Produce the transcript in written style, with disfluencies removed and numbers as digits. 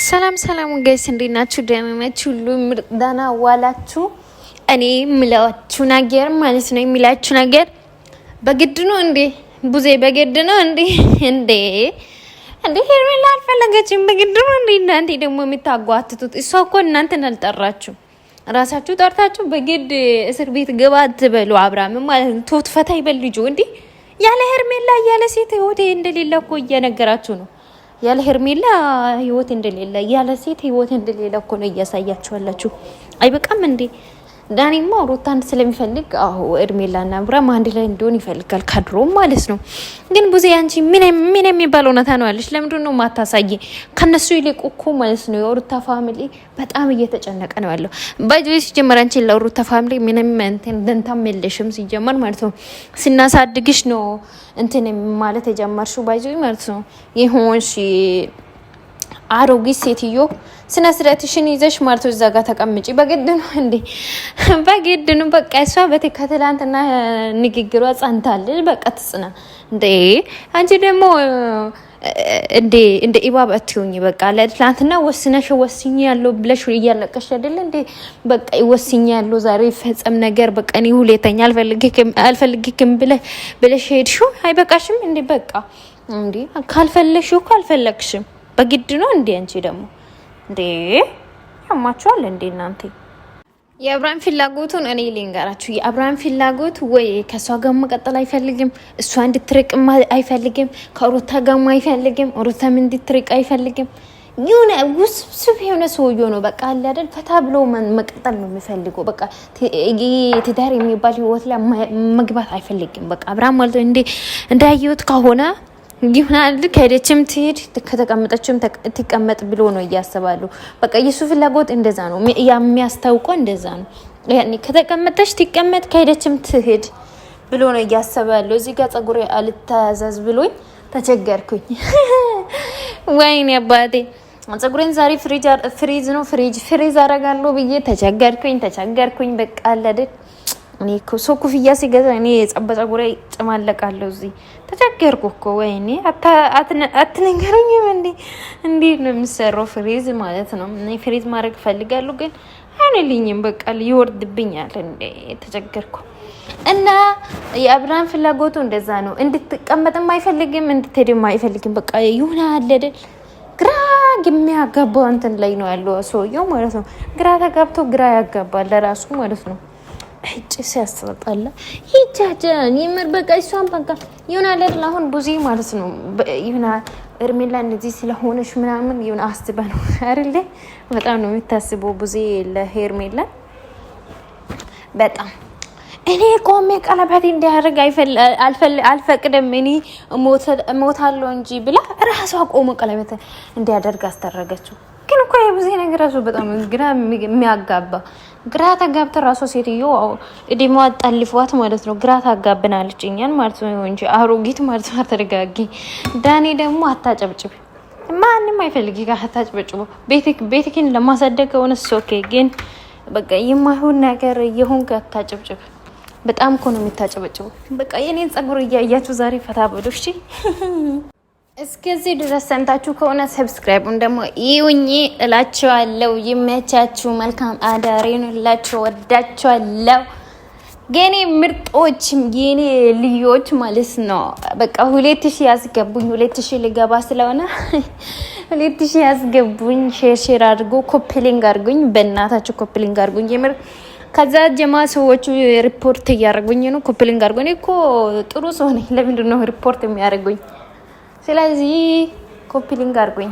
ሰላም ሰላም ጋይስ እንዴት ናችሁ? ደህና ናችሁ? ሁሉ ምርጥ ደህና ዋላችሁ? እኔ የምላችሁ ነገር ማለት ነው የሚላችሁ ነገር በግድ ነው እንዴ? ቡዜ በግድ ነው እንዴ? እንዴ ሄርሜላ አልፈለገችም በግድ ነው እንዴ? እናንተ ደግሞ የምታጓትቱት እሷ እኮ እናንተን አልጠራችሁ ራሳችሁ ጠርታችሁ በግድ እስር ቤት ግባ አትበሉ። አብርሃም ማለት ነው ቶት ፈታ ይበል ልጁ እንዴ ያለ ሄርሜላ ያለ ሴት ህይወት እንደሌለ እኮ እየነገራችሁ ነው። ያለ ሄርሜላ ህይወት እንደሌለ ያለ ሴት ህይወት እንደሌለ እኮ ነው እያሳያችኋላችሁ። አይበቃም እንዴ? ዳኒማ ሩታን ስለሚፈልግ ሄርሜላና አብርሃም አንድ ላይ እንደሆን ይፈልጋል ከድሮም ማለት ነው። ግን ቡዜ አንቺ ምን የሚባል እውነታ ነው ያለሽ? ለምንድን ነው ማታሳይ? ከነሱ ይልቅ እኮ ማለት ነው የሩታ ፋሚሊ በጣም እየተጨነቀ ነው ያለው። ባይዘይ ሲጀመር አንቺ ለሩታ ፋሚሊ ምንም ደንታም የለሽም ሲጀመር ማለት ነው። ስናሳድግሽ ነው እንትን ማለት የጀመርሽው ባይዘይ ማለት ነው። ይሁንሽ አሮጊት ሴትዮ ስነ ስርዓትሽን ይዘሽ ማለት እዛ ጋር ተቀምጪ። በግድ ነው እንዴ? በግድ ነው በቃ። እሷ በትላንትና ንግግሯ ጸንታለች። በቃ ትጽና እንዴ? አንቺ ደግሞ እንደ ኢባብ አትሁኝ። በቃ ለትላንትና ወስኝ ያለው ብለሽ እያለቀሽ አይደለ እንዴ? በቃ ወስኝ ያለው ዛሬ ፈጸም ነገር በቃ እኔ ሁለተኛ አልፈልግክም ብለሽ ሄድሽው። አይበቃሽም እንዴ? በቃ እንዴ ካልፈለግሽው ካልፈለግሽም በግድ ነው እንዴ? አንቺ ደግሞ እንዴ ያማችኋል እንዴ እናንተ? የአብርሃም ፍላጎቱን እኔ ልንገራችሁ። የአብርሃም ፍላጎት ወይ ከሷ ጋር መቀጠል አይፈልግም፣ እሷ እንድትርቅም አይፈልግም፣ ከሩታ ጋር አይፈልግም፣ ሩታም እንድትርቅ አይፈልግም። የሆነ ውስብስብ የሆነ ሰውዬው ነው በቃ አለ አይደል? ፈታ ብሎ መቀጠል ነው የሚፈልገው። በቃ ትዳር የሚባል ህይወት ላይ መግባት አይፈልግም። በቃ አብርሃም ማለት እንዳየሁት ከሆነ ይሁናል። ከሄደችም ትሄድ ከተቀመጠችም ትቀመጥ ብሎ ነው እያሰባሉ። በቃ የሱ ፍላጎት እንደዛ ነው የሚያስታውቀው፣ እንደዛ ነው ያኔ ከተቀመጠች ትቀመጥ ከሄደችም ትሄድ ብሎ ነው እያሰባሉ። እዚህ ጋር ጸጉሬ አልታዘዝ ብሎኝ ተቸገርኩኝ። ወይኔ አባቴ ጸጉሬን ዛሬ ፍሪዝ አረጋለሁ ብዬ ተቸገርኩኝ። በቃ አለደ እኔ እኮ ሰው ኩፍያ ሲገዛ እኔ ጸጉሬ ጨማለቃለሁ። እዚህ ተቸገርኩ እኮ። ወይኔ አትነገሩኝም እንዴ? እንዴት ነው የሚሰራው ፍሪዝ ማለት ነው? እኔ ፍሪዝ ማድረግ ፈልጋለሁ ግን አይነልኝም። በቃ ይወርድብኛል እንዴ? ተቸገርኩ። እና የአብርሃም ፍላጎቱ እንደዛ ነው። እንድትቀመጥም አይፈልግም፣ እንድትሄድም አይፈልግም። በቃ ይሁን አለደ ግራ የሚያጋባው እንትን ላይ ነው ያለው ሰውየው ማለት ነው። ግራ ተጋብቶ ግራ ያጋባል ለራሱ ማለት ነው። እጭ ሲያስጠጣላ ይጃጃን ይመር በቃ እሷን በቃ ይሆናል አይደል? አሁን ቡዜ ማለት ነው ይሆና ሄርሜላ እንደዚህ ስለሆነሽ ምናምን ይሆና አስባ ነው አይደል? በጣም ነው የምታስበው ቡዜ ለሄርሜላ በጣም። እኔ ቆሜ ቀለበት እንዲያደርግ አልፈቅድም እኔ ሞታለሁ እንጂ ብላ ራሷ ቆሞ ቀለበት እንዲያደርግ አስተረገችው። ግን እኮ የቡዜ ነገር ራሱ በጣም ግራ የሚያጋባ ግራ ተጋብተ ራሷ ሴትዮ እዲሞ አጣልፏት ማለት ነው። ግራ ታጋብናለች እኛን ማለት ነው እንጂ አሮጊት ማለት ነው። አተረጋጊ ዳኒ ደግሞ አታጨብጭብ፣ ማንንም አይፈልግ ጋር አታጨብጭቡ። ቤትክን ለማሳደግ ከሆነ ኦኬ፣ ግን በቃ የማይሆን ነገር ይሁን አታጨብጭብ። በጣም እኮ ነው የምታጨበጭቡ። በቃ የኔን ጸጉር እያያችሁ ዛሬ ፈታ በሉ እሺ። እስከዚህ ድረስ ሰምታችሁ ከሆነ ሰብስክራይቡን ደግሞ ይውኝ እላችኋለሁ። ይመቻችሁ። መልካም አዳር ይሁንላችሁ። ወዳችኋለሁ የኔ ምርጦች፣ የኔ ልዮች ማለት ነው። በቃ 2000 ያስገቡኝ። 2000 ልገባ ስለሆነ 2000 ያስገቡኝ። ሼር አድርጎ ኮፒሊንግ አድርጉኝ። በእናታችሁ ኮፒሊንግ አድርጉኝ የምር። ከዛ ጀማ ሰዎቹ ሪፖርት እያደረጉኝ ነው። ኮፒሊንግ አድርጉኝ። እኮ ጥሩ ሰው ነኝ። ለምንድን ነው ሪፖርት የሚያደርጉኝ? ስለዚህ ኮፒሊንግ አድርጉኝ።